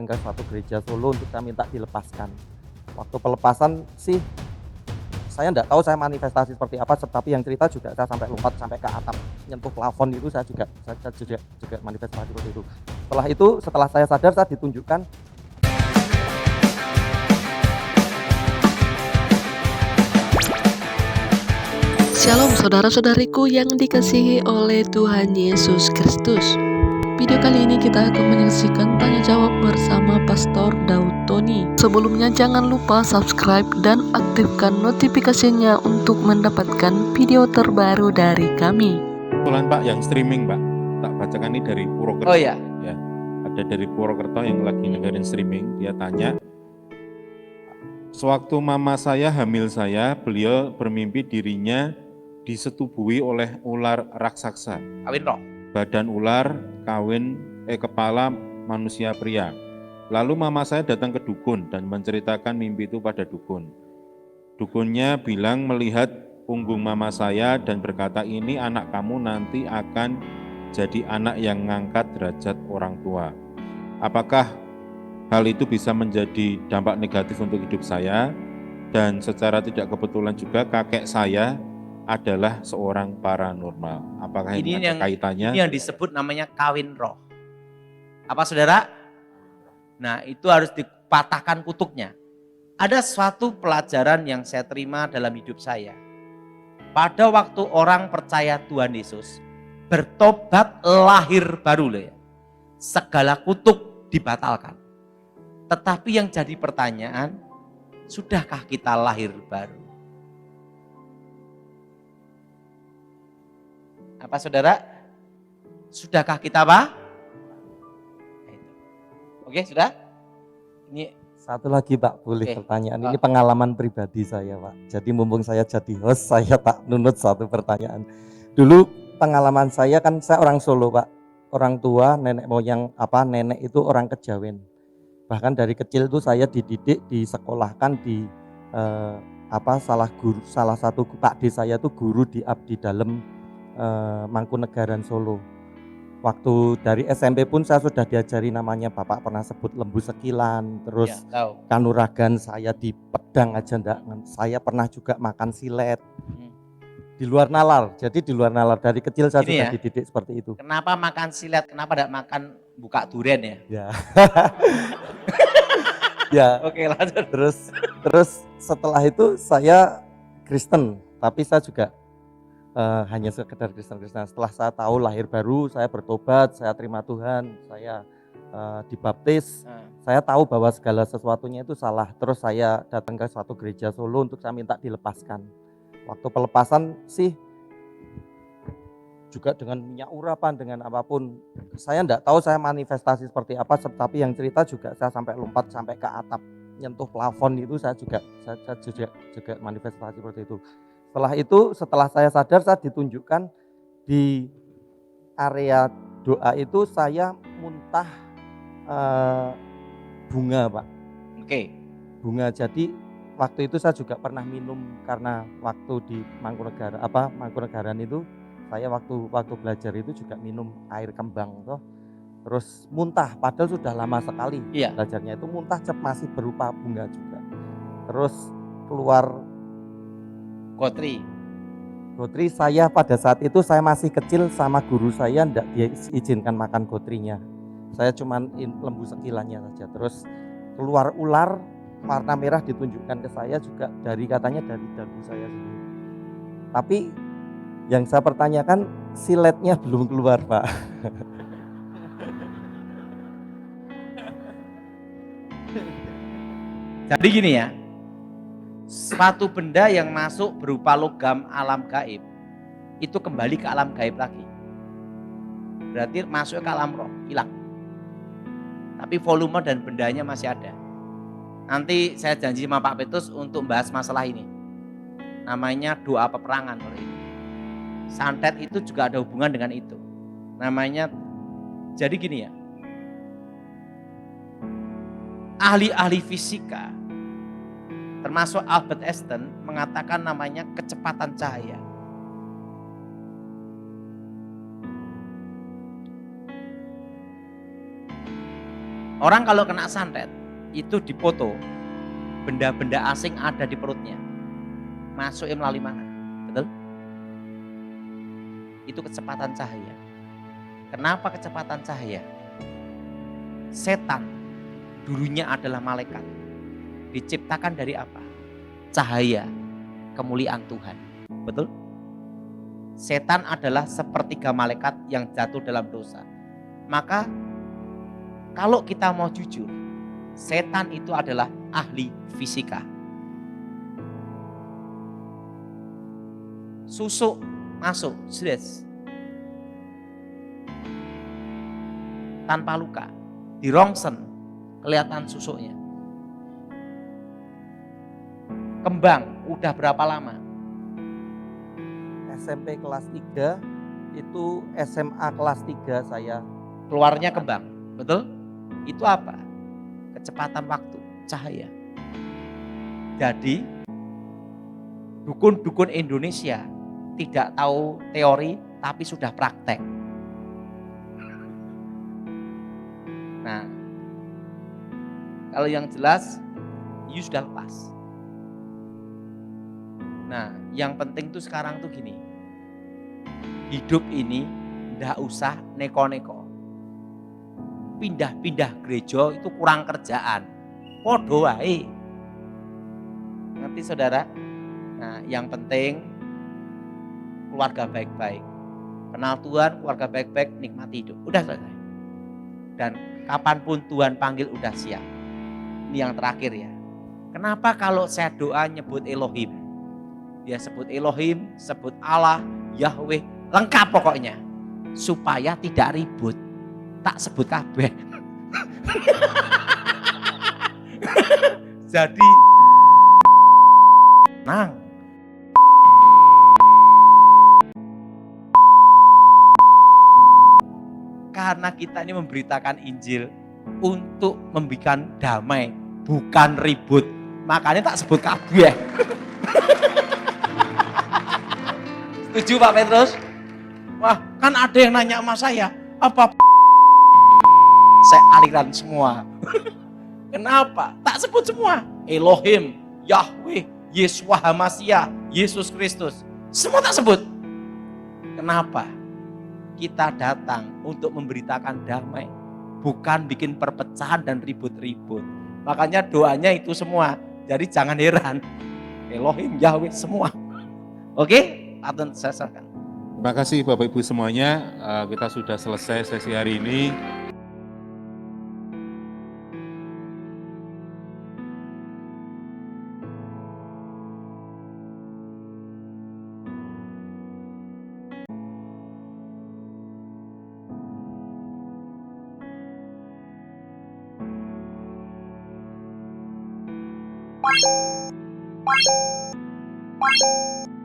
ke suatu gereja Solo untuk saya minta dilepaskan. Waktu pelepasan sih saya enggak tahu saya manifestasi seperti apa, tapi yang cerita juga saya sampai lompat sampai ke atap, nyentuh plafon itu saya juga manifestasi seperti itu. Setelah saya sadar saya ditunjukkan. Shalom saudara-saudariku yang dikasihi oleh Tuhan Yesus Kristus. Video kali ini kita akan menyaksikan tanya jawab bersama Pastor Daud Tony. Sebelumnya jangan lupa subscribe dan aktifkan notifikasinya untuk mendapatkan video terbaru dari kami. Kebetulan Pak yang streaming Pak, tak bacakan ini dari Purwokerto. Oh ya. Ya, ada dari Purwokerto yang lagi dengerin streaming, dia tanya, sewaktu mama saya hamil saya, beliau bermimpi dirinya disetubuhi oleh ular raksasa. Kawin roh. Badan ular, kepala manusia pria. Lalu mama saya datang ke dukun dan menceritakan mimpi itu pada dukun. Dukunnya bilang melihat punggung mama saya dan berkata, ini anak kamu nanti akan jadi anak yang ngangkat derajat orang tua. Apakah hal itu bisa menjadi dampak negatif untuk hidup saya? Dan secara tidak kebetulan juga kakek saya adalah seorang paranormal. Apakah ini ada kaitannya? Ini yang disebut namanya kawin roh. Apa saudara? Nah itu harus dipatahkan kutuknya. Ada suatu pelajaran yang saya terima dalam hidup saya. Pada waktu orang percaya Tuhan Yesus, bertobat lahir baru loh ya. Segala kutuk dibatalkan. Tetapi yang jadi pertanyaan, sudahkah kita lahir baru? Apa saudara? Sudahkah kita apa? Oke, sudah? Ini Satu lagi Pak, boleh Oke. pertanyaan. Ini pengalaman pribadi saya Pak. Jadi mumpung saya jadi host, saya tak nunut satu pertanyaan. Dulu pengalaman saya kan, saya orang Solo Pak. Orang tua, nenek moyang nenek itu orang Kejawen. Bahkan dari kecil itu saya dididik, disekolahkan di salah satu Pak D saya itu guru di Abdi Dalem Mangkunegaran Solo. Waktu dari SMP pun saya sudah diajari namanya, Bapak pernah sebut lembu sekilan, terus ya, tahu. kanuragan saya di pedang aja enggak. Saya pernah juga makan silet. Di luar nalar. Jadi di luar nalar dari kecil saya Gini sudah ya, dididik seperti itu. Kenapa makan silet? Kenapa tidak makan buka durian ya? Ya. Ya. Oke, lanjut. Terus setelah itu saya Kristen, tapi saya juga hanya sekedar Kristen. Setelah saya tahu lahir baru, saya bertobat, saya terima Tuhan, saya dibaptis. Saya tahu bahwa segala sesuatunya itu salah. Terus saya datang ke suatu gereja Solo untuk saya minta dilepaskan. Waktu pelepasan sih juga dengan minyak urapan, dengan apapun. Saya enggak tahu saya manifestasi seperti apa, tapi yang cerita juga saya sampai lompat sampai ke atap, nyentuh plafon itu saya juga manifestasi seperti itu. Setelah saya sadar, saya ditunjukkan di area doa itu saya muntah bunga Pak. Oke. Bunga. Jadi waktu itu saya juga pernah minum, karena waktu di Mangkunegaran itu saya waktu belajar itu juga minum air kembang toh. Terus muntah, padahal sudah lama sekali belajarnya itu muntah, masih berupa bunga juga. Terus keluar Gotri. Saya pada saat itu saya masih kecil, sama guru saya enggak diizinkan makan gotrinya. Saya cuman lembu sekilannya saja. Terus keluar ular warna merah ditunjukkan ke saya juga katanya dari dagu saya sendiri. Tapi yang saya pertanyakan, siletnya belum keluar Pak. Jadi gini ya, suatu benda yang masuk berupa logam alam gaib, itu kembali ke alam gaib lagi. Berarti masuk ke alam roh, hilang. Tapi volume dan bendanya masih ada. Nanti saya janji sama Pak Petrus untuk membahas masalah ini. Namanya doa peperangan. Santet itu juga ada hubungan dengan itu. Namanya, jadi gini ya, ahli-ahli fisika, termasuk Albert Einstein, mengatakan namanya kecepatan cahaya. Orang kalau kena santet, itu dipoto, benda-benda asing ada di perutnya. Masuknya melalui mana? Betul? Itu kecepatan cahaya. Kenapa kecepatan cahaya? Setan dulunya adalah malaikat. Diciptakan dari apa? Cahaya, kemuliaan Tuhan. Betul? Setan adalah sepertiga malaikat yang jatuh dalam dosa. Maka kalau kita mau jujur, setan itu adalah ahli fisika. Susuk masuk, jelas. Tanpa luka, di rongsen kelihatan susuknya. Kembang udah berapa lama? SMP kelas 3 itu SMA kelas 3 saya. Keluarnya kembang, betul? Itu apa? Kecepatan waktu, cahaya. Jadi dukun-dukun Indonesia tidak tahu teori tapi sudah praktek. Nah, kalau yang jelas you sudah lepas. Nah, yang penting tuh sekarang tuh gini. Hidup ini ndak usah neko-neko. Pindah-pindah gereja itu kurang kerjaan. Podo wae. Ngerti saudara? Nah, yang penting keluarga baik-baik. Kenal Tuhan, keluarga baik-baik, nikmati hidup. Udah selesai. Dan kapanpun Tuhan panggil udah siap. Ini yang terakhir ya. Kenapa kalau saya doa nyebut Elohim? Dia sebut Elohim, sebut Allah, Yahweh, lengkap pokoknya. Supaya tidak ribut. Tak sebut kabeh. Jadi nang karena kita ini memberitakan Injil untuk membuat damai, bukan ribut. Makanya tak sebut kabeh. Setuju Pak Petrus? Wah, kan ada yang nanya sama saya, apa saya aliran semua. Kenapa? Tak sebut semua. Elohim, Yahweh, Yeshua Hamasia, Yesus Kristus. Semua tak sebut. Kenapa? Kita datang untuk memberitakan damai, bukan bikin perpecahan dan ribut-ribut. Makanya doanya itu semua. Jadi jangan heran. Elohim, Yahweh, semua. Oke? Atun saya serahkan. Terima kasih Bapak Ibu semuanya, kita sudah selesai sesi hari ini. Thank you.